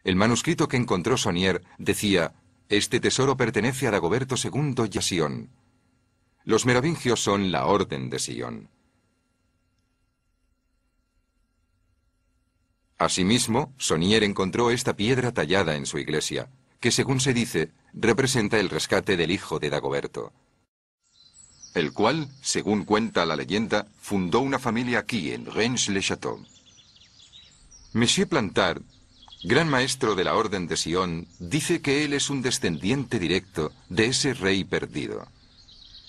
El manuscrito que encontró Saunier decía: «Este tesoro pertenece a Dagoberto II y a Sion». Los merovingios son la Orden de Sion. Asimismo, Saunier encontró esta piedra tallada en su iglesia, que según se dice, representa el rescate del hijo de Dagoberto, el cual, según cuenta la leyenda, fundó una familia aquí en Reims-le-Château. Monsieur Plantard, gran maestro de la Orden de Sion, dice que él es un descendiente directo de ese rey perdido.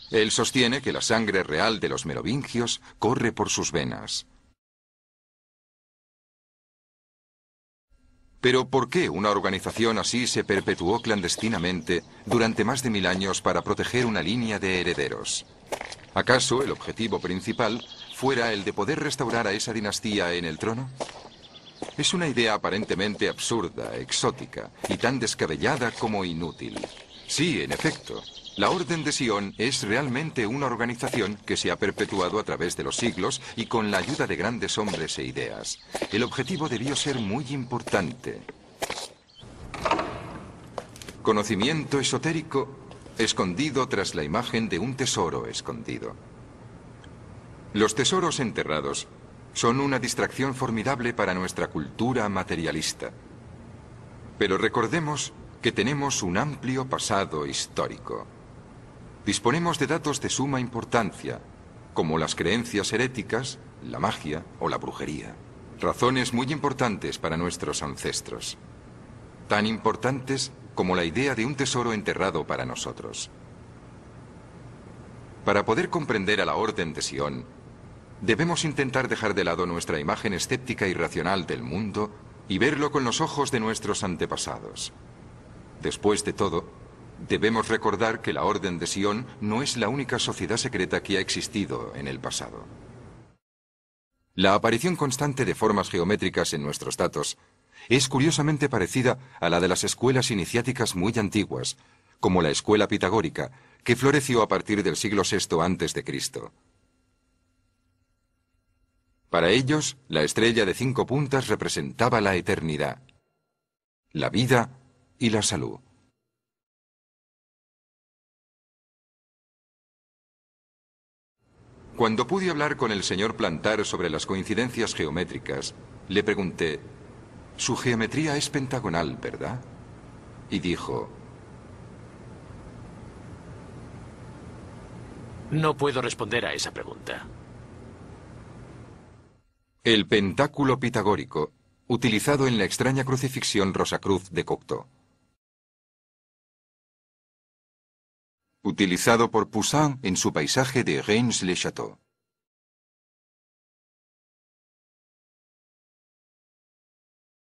Él sostiene que la sangre real de los merovingios corre por sus venas. Pero ¿por qué una organización así se perpetuó clandestinamente durante más de 1000 años para proteger una línea de herederos? ¿Acaso el objetivo principal fuera el de poder restaurar a esa dinastía en el trono? Es una idea aparentemente absurda, exótica y tan descabellada como inútil. Sí, en efecto, la Orden de Sion es realmente una organización que se ha perpetuado a través de los siglos y con la ayuda de grandes hombres e ideas. El objetivo debió ser muy importante. Conocimiento esotérico escondido tras la imagen de un tesoro escondido. Los tesoros enterrados son una distracción formidable para nuestra cultura materialista. Pero recordemos que tenemos un amplio pasado histórico. Disponemos de datos de suma importancia, como las creencias heréticas, la magia o la brujería. Razones muy importantes para nuestros ancestros. Tan importantes como la idea de un tesoro enterrado para nosotros. Para poder comprender a la Orden de Sion, debemos intentar dejar de lado nuestra imagen escéptica y racional del mundo y verlo con los ojos de nuestros antepasados. Después de todo, debemos recordar que la Orden de Sion no es la única sociedad secreta que ha existido en el pasado. La aparición constante de formas geométricas en nuestros datos es curiosamente parecida a la de las escuelas iniciáticas muy antiguas, como la escuela pitagórica, que floreció a partir del siglo VI a.C. Para ellos, la estrella de 5 puntas representaba la eternidad, la vida y la salud. Cuando pude hablar con el señor Plantard sobre las coincidencias geométricas, le pregunté: «Su geometría es pentagonal, ¿verdad?». Y dijo: No puedo responder a esa pregunta. El pentáculo pitagórico, utilizado en la extraña crucifixión Rosacruz de Cocteau. Utilizado por Poussin en su paisaje de Reims-le-Château.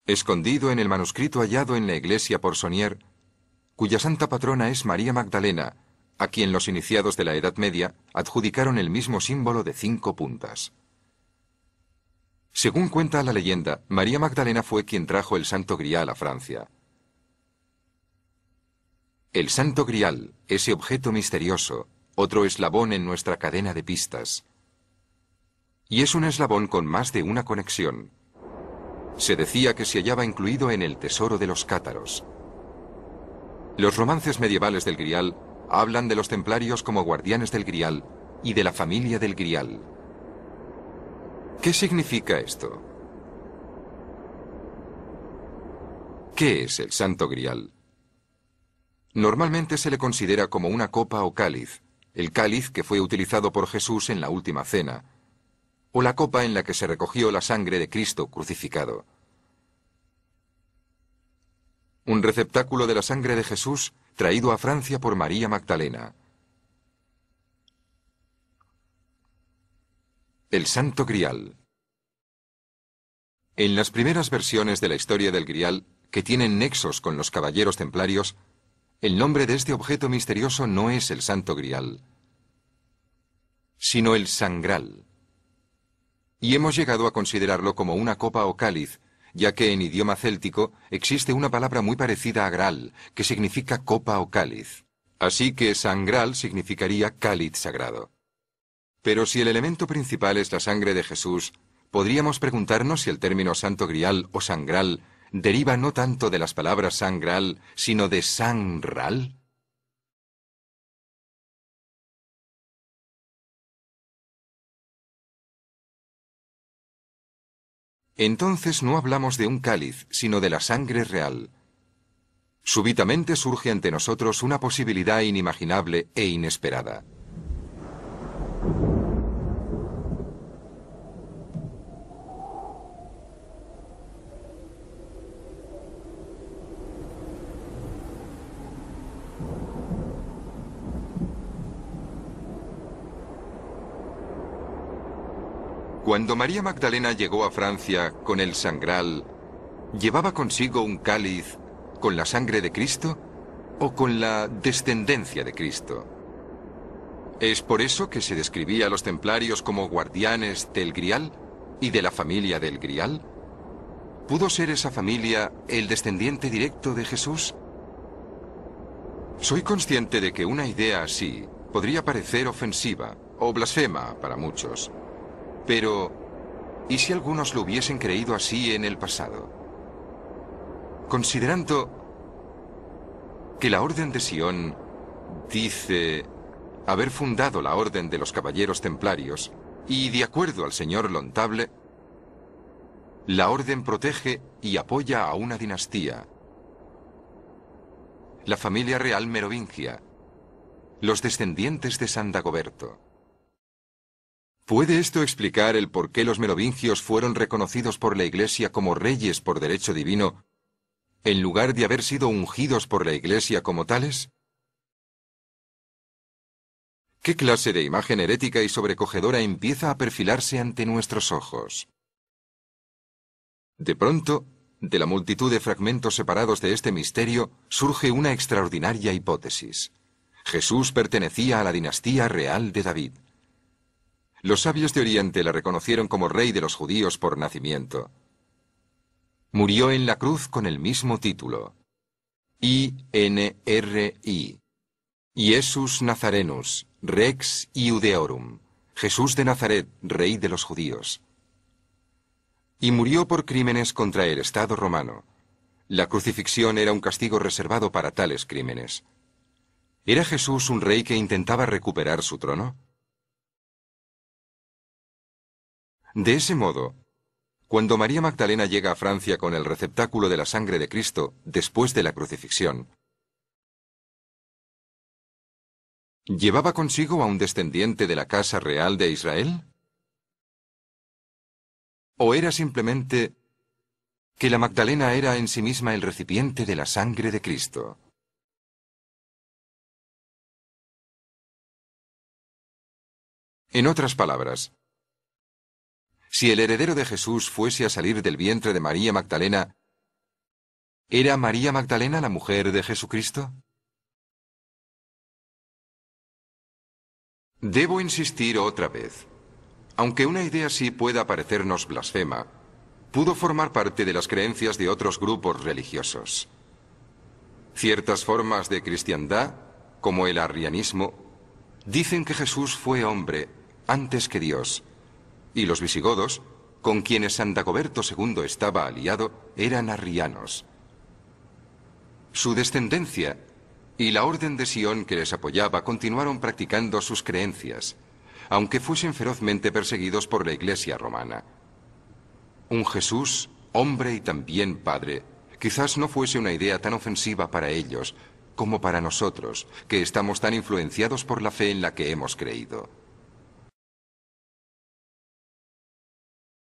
Escondido en el manuscrito hallado en la iglesia por Saunier, cuya santa patrona es María Magdalena, a quien los iniciados de la Edad Media adjudicaron el mismo símbolo de 5 puntas. Según cuenta la leyenda, María Magdalena fue quien trajo el Santo Grial a Francia. El Santo Grial, ese objeto misterioso, otro eslabón en nuestra cadena de pistas. Y es un eslabón con más de una conexión. Se decía que se hallaba incluido en el tesoro de los cátaros. Los romances medievales del Grial hablan de los templarios como guardianes del Grial y de la familia del Grial. ¿Qué significa esto? ¿Qué es el Santo Grial? Normalmente se le considera como una copa o cáliz, el cáliz que fue utilizado por Jesús en la última cena, o la copa en la que se recogió la sangre de Cristo crucificado. Un receptáculo de la sangre de Jesús traído a Francia por María Magdalena. El Santo Grial. En las primeras versiones de la historia del Grial, que tienen nexos con los caballeros templarios, el nombre de este objeto misterioso no es el Santo Grial, sino el Sangral. Y hemos llegado a considerarlo como una copa o cáliz, ya que en idioma céltico existe una palabra muy parecida a Graal, que significa copa o cáliz. Así que Sangral significaría cáliz sagrado. Pero si el elemento principal es la sangre de Jesús, podríamos preguntarnos si el término Santo Grial o Sangral deriva no tanto de las palabras sangral, sino de sangral? Entonces no hablamos de un cáliz, sino de la sangre real. Súbitamente surge ante nosotros una posibilidad inimaginable e inesperada. Cuando María Magdalena llegó a Francia con el sangral, ¿llevaba consigo un cáliz con la sangre de Cristo o con la descendencia de Cristo? ¿Es por eso que se describía a los templarios como guardianes del Grial y de la familia del Grial? ¿Pudo ser esa familia el descendiente directo de Jesús? Soy consciente de que una idea así podría parecer ofensiva o blasfema para muchos. Pero, ¿y si algunos lo hubiesen creído así en el pasado? Considerando que la Orden de Sion dice haber fundado la Orden de los Caballeros Templarios, y de acuerdo al señor Lontable, la Orden protege y apoya a una dinastía, la familia real merovingia, los descendientes de San Dagoberto. ¿Puede esto explicar el por qué los merovingios fueron reconocidos por la Iglesia como reyes por derecho divino, en lugar de haber sido ungidos por la Iglesia como tales? ¿Qué clase de imagen herética y sobrecogedora empieza a perfilarse ante nuestros ojos? De pronto, de la multitud de fragmentos separados de este misterio, surge una extraordinaria hipótesis. Jesús pertenecía a la dinastía real de David. Los sabios de Oriente la reconocieron como rey de los judíos por nacimiento. Murió en la cruz con el mismo título. INRI. Iesus Nazarenus, Rex Iudeorum. Jesús de Nazaret, rey de los judíos. Y murió por crímenes contra el Estado romano. La crucifixión era un castigo reservado para tales crímenes. ¿Era Jesús un rey que intentaba recuperar su trono? De ese modo, cuando María Magdalena llega a Francia con el receptáculo de la sangre de Cristo después de la crucifixión, ¿llevaba consigo a un descendiente de la casa real de Israel? ¿O era simplemente que la Magdalena era en sí misma el recipiente de la sangre de Cristo? En otras palabras, si el heredero de Jesús fuese a salir del vientre de María Magdalena, ¿era María Magdalena la mujer de Jesucristo? Debo insistir otra vez. Aunque una idea así pueda parecernos blasfema, pudo formar parte de las creencias de otros grupos religiosos. Ciertas formas de cristiandad, como el arrianismo, dicen que Jesús fue hombre antes que Dios, y los visigodos, con quienes San Dagoberto II estaba aliado, eran arrianos. Su descendencia y la Orden de Sion que les apoyaba continuaron practicando sus creencias, aunque fuesen ferozmente perseguidos por la Iglesia romana. Un Jesús, hombre y también Padre, quizás no fuese una idea tan ofensiva para ellos como para nosotros, que estamos tan influenciados por la fe en la que hemos creído.